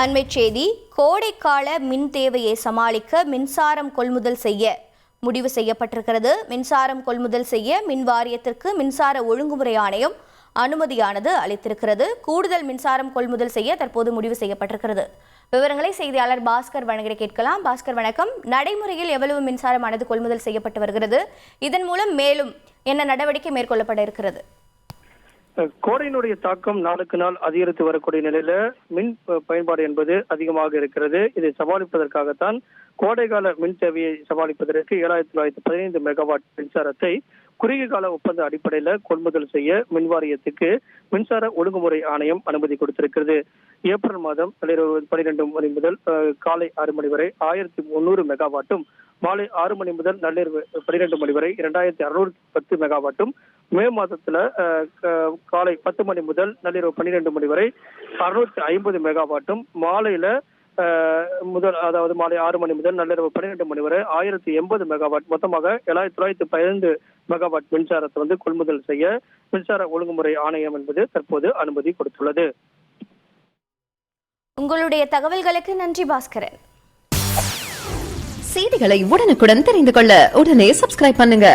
அண்மைச் செய்தி. கோடைக்கால மின் தேவையை சமாளிக்க மின்சாரம் கொள்முதல் செய்ய முடிவு செய்யப்பட்டிருக்கிறது. மின்சாரம் கொள்முதல் செய்ய மின் வாரியத்திற்கு மின்சார ஒழுங்குமுறை ஆணையம் அனுமதியானது அளித்திருக்கிறது. கூடுதல் மின்சாரம் கொள்முதல் செய்ய தற்போது முடிவு செய்யப்பட்டிருக்கிறது. விவரங்களை செய்தியாளர் பாஸ்கர் வழங்கிட கேட்கலாம். பாஸ்கர் வணக்கம். நடைமுறையில் எவ்வளவு மின்சாரமானது கொள்முதல் செய்யப்பட்டு வருகிறது? இதன் மூலம் மேலும் என்ன நடவடிக்கை மேற்கொள்ளப்பட இருக்கிறது? கோடையினுடைய தாக்கம் நாளுக்கு நாள் அதிகரித்து வரக்கூடிய நிலையில மின் பயன்பாடு என்பது அதிகமாக இருக்கிறது. இதை சமாளிப்பதற்காகத்தான் கோடைகால மின் தேவையை சமாளிப்பதற்கு 7915 மெகாவாட் மின்சாரத்தை குறுகிய கால ஒப்பந்த அடிப்படையில கொள்முதல் செய்ய மின் வாரியத்துக்கு மின்சார ஒழுங்குமுறை ஆணையம் அனுமதி கொடுத்திருக்கிறது. ஏப்ரல் மாதம் 12 மணி முதல் காலை 6 மணி வரை 1300 மெகாவாட்டும், மாலை 6 மணி முதல் நள்ளிரவு 12 மணி வரை 2610 மெகாவாட்டும், மே மாதத்துல காலை 10 மணி முதல் நள்ளிரவு 12 மணி வரை 650 மெகாவாட்டும், மாலையில அதாவது மாலை 6 மணி முதல் நள்ளிரவு 12 மணி வரை 1080 மெகாவாட், மொத்தமாக 7915 மெகாவாட் மின்சாரத்தை கொள்முதல் செய்ய மின்சார ஒழுங்குமுறை ஆணையம் என்பது தற்போது அனுமதி கொடுத்துள்ளது. உங்களுடைய தகவல்களுக்கு நன்றி பாஸ்கரன். செய்திகளை உடனுக்குடன் தெரிந்து கொள்ள உடனே சப்ஸ்கிரைப் பண்ணுங்க.